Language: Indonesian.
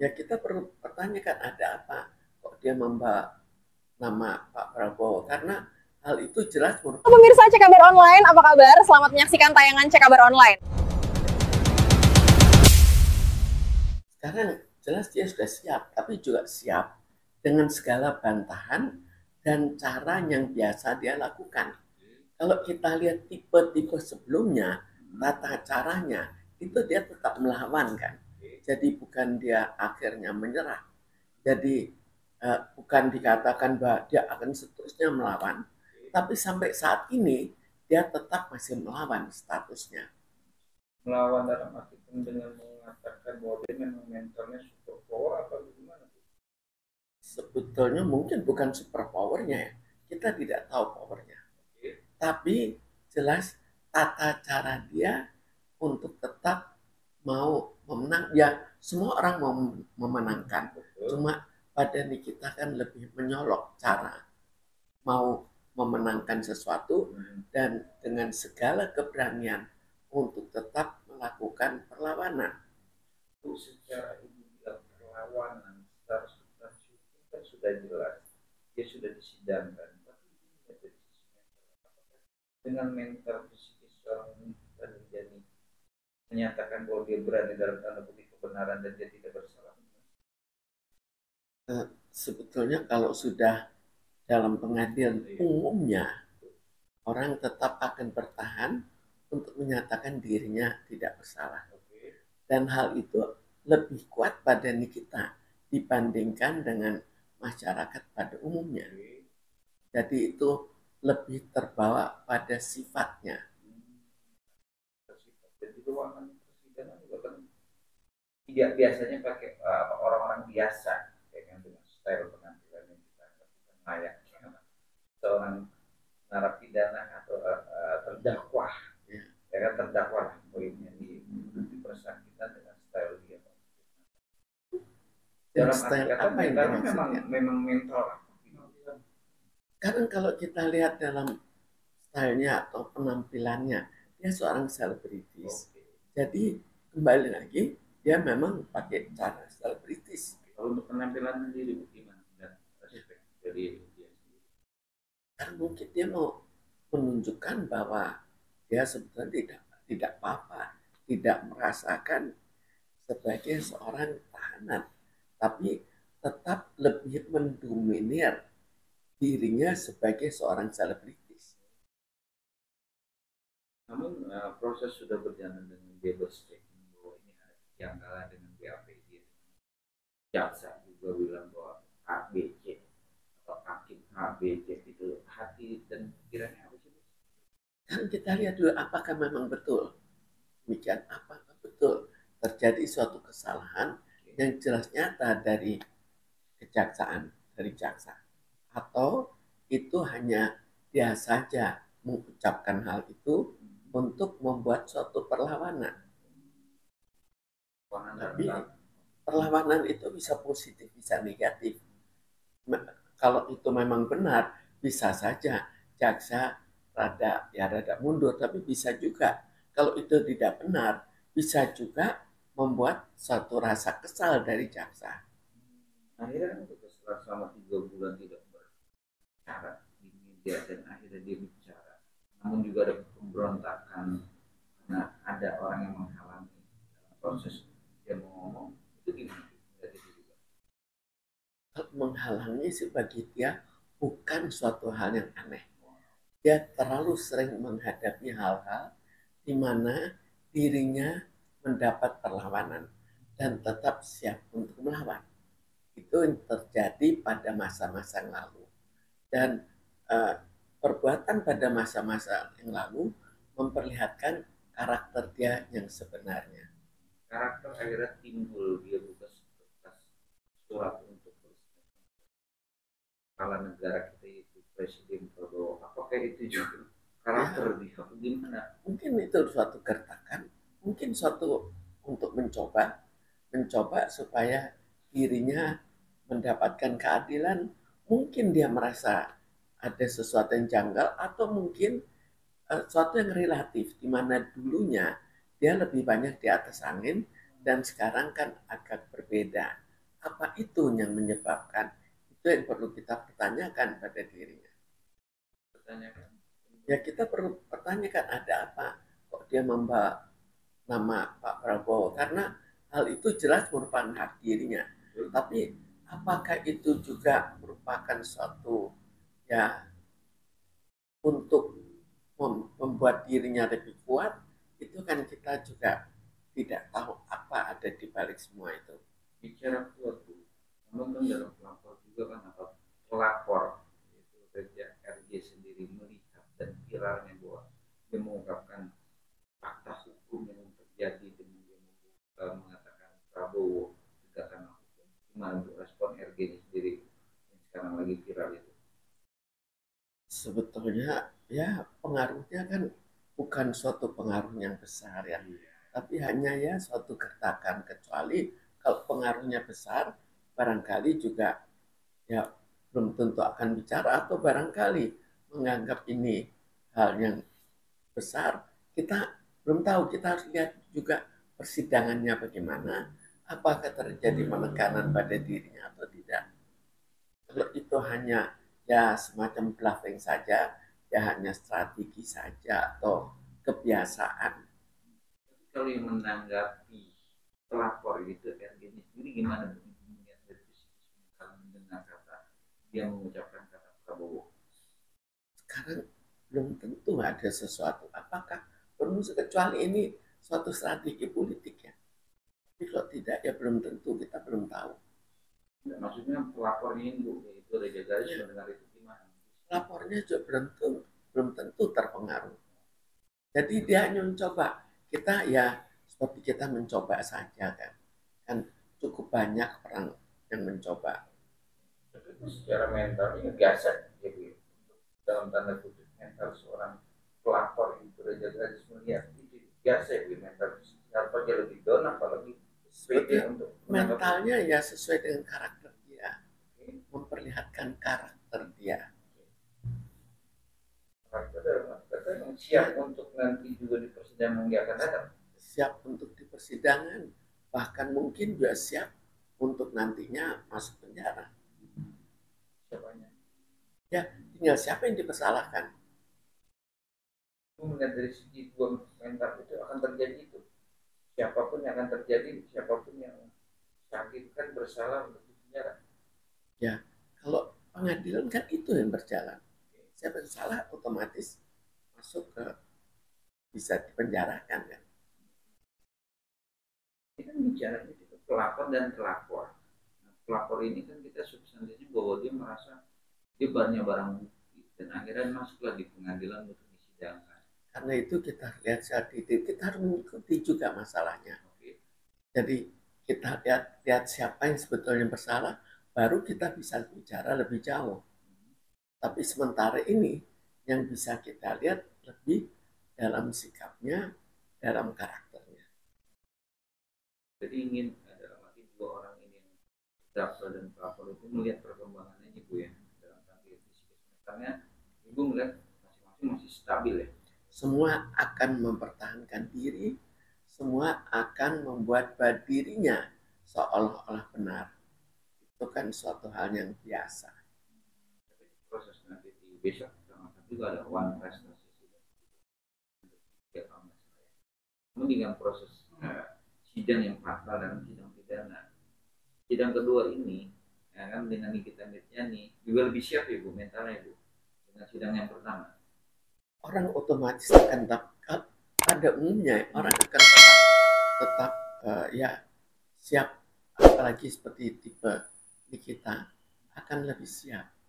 Ya kita perlu pertanyakan ada apa kok dia membawa nama Pak Prabowo, karena hal itu jelas merupakan. Pemirsa Cek Kabar Online, apa kabar? Selamat menyaksikan tayangan Cek Kabar Online. Sekarang jelas dia sudah siap, tapi juga siap dengan segala bantahan dan cara yang biasa dia lakukan. Kalau kita lihat tipe-tipe sebelumnya, tata caranya, itu dia tetap melawan kan. Jadi bukan dia akhirnya menyerah. Jadi bukan dikatakan bahwa dia akan seterusnya melawan, tapi sampai saat ini dia tetap masih melawan statusnya. Melawan dalam arti dengan mengatakan bahwa dia memang mentalnya super power apa gimana? Sebetulnya mungkin bukan super powernya ya, kita tidak tahu powernya. Tapi jelas tata cara dia untuk tetap mau memenang, ya semua orang mau memenangkan. Cuma pada kita kan lebih menyolok cara mau memenangkan sesuatu dan dengan segala keberanian untuk tetap melakukan perlawanan. Itu secara individual perlawanan secara substansi kan sudah jelas, dia sudah disidangkan. Tapi dengan mental psikis seorang wanita menjadi menyatakan bahwa dia berada dalam tanda kutip kebenaran dan dia tidak bersalah. Sebetulnya kalau sudah dalam pengadilan umumnya, orang tetap akan bertahan untuk menyatakan dirinya tidak bersalah. Dan hal itu lebih kuat pada kita dibandingkan dengan masyarakat pada umumnya. Jadi itu lebih terbawa pada sifatnya. Dan di ruangan persidangan juga kan tidak biasanya pakai orang-orang biasa dengan style penampilan yang kita lakukan layaknya seorang narapidana atau terdakwa, ya kan terdakwa poinnya di persakitan dengan style dia. Dalam style arti kata apa yang memang mental. Karena kalau kita lihat dalam stylenya atau penampilannya, dia seorang selebritis. Jadi kembali lagi dia memang pakai cara selebritis. Kalau untuk penampilan sendiri gimana? Jadi karena mungkin dia mau menunjukkan bahwa dia sebetulnya tidak apa-apa, tidak merasakan sebagai seorang tahanan, tapi tetap lebih mendominir dirinya sebagai seorang selebritis. Namun proses sudah berjalan dengan dia berstatement bahwa ini ada kejanggalan dengan BAP dia. Jaksa juga bilang bahwa ABC atau hakim ABC itu hati dan pikirannya apa sih? Kan kita lihat dulu apakah memang betul demikian, apakah betul terjadi suatu kesalahan yang jelas nyata dari kejaksaan, dari jaksa, atau itu hanya dia saja mengucapkan hal itu untuk membuat suatu perlawanan. Tapi perlawanan itu bisa positif, bisa negatif. Kalau itu memang benar, bisa saja jaksa rada mundur, tapi bisa juga kalau itu tidak benar, bisa juga membuat suatu rasa kesal dari jaksa. Akhirnya setelah selama 3 bulan tidak berbicara di media dan akhirnya dia bicara, namun juga ada pemberontakan karena ada orang yang menghalangi dalam proses dia mau ngomong, itu gimana? Menghalangi sebagai dia bukan suatu hal yang aneh. Dia terlalu sering menghadapi hal-hal di mana dirinya mendapat perlawanan dan tetap siap untuk melawan. Itu yang terjadi pada masa-masa yang lalu. Dan perbuatan pada masa-masa yang lalu memperlihatkan karakter dia yang sebenarnya. Karakter akhirnya timbul, dia buka surat untuk kepala negara kita itu Presiden Prabowo. Apakah itu juga karakter ya, dia gimana? Mungkin itu suatu gertakan, mungkin suatu untuk mencoba supaya dirinya mendapatkan keadilan. Mungkin dia merasa ada sesuatu yang janggal, atau mungkin sesuatu yang relatif, di mana dulunya dia lebih banyak di atas angin dan sekarang kan agak berbeda. apa itu yang menyebabkan? Itu yang perlu kita pertanyakan pada dirinya. Pertanyakan. Ya kita perlu pertanyakan ada apa kok dia membawa nama Pak Prabowo, karena hal itu jelas merupakan hak dirinya. Tapi apakah itu juga merupakan suatu ya untuk membuat dirinya lebih kuat? Itu kan kita juga tidak tahu apa ada di balik semua itu. Bicara kuat Bu, namun kan dalam pelapor juga kan apa pelapor itu kerja RJ sendiri melihat dan viralnya bahwa dia mengungkapkan fakta hukum yang terjadi dengan dia mengatakan Prabowo tegakkan hukum. Gimana untuk respon RJ sendiri yang sekarang lagi viral itu? Sebetulnya ya pengaruhnya kan bukan suatu pengaruh yang besar ya, tapi hanya ya suatu gertakan. Kecuali kalau pengaruhnya besar, barangkali juga ya belum tentu akan bicara, atau barangkali menganggap ini hal yang besar. Kita belum tahu, kita harus lihat juga persidangannya bagaimana, apakah terjadi penekanan pada dirinya atau tidak. Kalau itu hanya ya semacam bluffing saja, ya hanya strategi saja atau kebiasaan. Kalau yang menanggapi pelapor gitu kan ini sendiri gimana melihat dari sisi kalau mendengar kata dia mengucapkan kata Prabowo? Sekarang belum tentu ada sesuatu. Apakah perlu, kecuali ini suatu strategi politik ya. Tapi kalau tidak ya belum tentu, kita belum tahu. Nah, maksudnya pelapornya itu Reza Garis mendengar itu gimana? Lapornya juga belum tentu terpengaruh. Jadi dia hanya mencoba. Kita ya seperti kita mencoba saja kan. Kan cukup banyak orang yang mencoba. Tapi itu secara mental ini biasa jadi dalam tanda kutip mental seorang pelapor itu Reza Garis melihat itu biasa ya mental apa dia lebih down apalagi untuk mentalnya ya sesuai dengan karakter dia, memperlihatkan karakter dia. Karakter yang siap untuk nanti juga di persidangan dia akan datang. Siap untuk di persidangan, bahkan mungkin juga siap untuk nantinya masuk penjara. Siapanya? Ya, tinggal siapa yang dipersalahkan. Melihat dari segi dua mental itu akan terjadi itu. Siapapun yang akan terjadi, siapapun yang sakit kan bersalah untuk dipenjara. Ya, kalau pengadilan kan itu yang berjalan. Siapa yang salah otomatis masuk ke bisa dipenjarakan kan. Ini kan bicara itu pelapor dan terlapor. Nah, pelapor ini kan kita substansinya bahwa dia merasa dia banyak barang bukti dan akhirnya masuklah di pengadilan untuk disidangkan. Karena itu kita lihat saat itu kita harus mengikuti juga masalahnya. Jadi kita lihat siapa yang sebetulnya bersalah, baru kita bisa bicara lebih jauh. Tapi sementara ini yang bisa kita lihat lebih dalam sikapnya, dalam karakternya. Jadi ingin dalam arti dua orang ini yang terdakwa dan pelapor itu melihat perkembangannya Ibu ya dalam arti psikisnya. Ibu melihat masing-masing masih stabil ya. Semua akan mempertahankan diri, semua akan membuat dirinya seolah-olah benar. Itu kan suatu hal yang biasa. Proses nanti di besok juga ada one prestasi namun dengan proses sidang yang fatal dan sidang pidana, sidang kedua ini ya kan dengan Nikita Mirzani juga lebih siap ya Bu mentalnya Bu dengan sidang yang pertama. Orang otomatis akan pada umumnya orang akan tetap ya siap, apalagi seperti tipe Nikita akan lebih siap.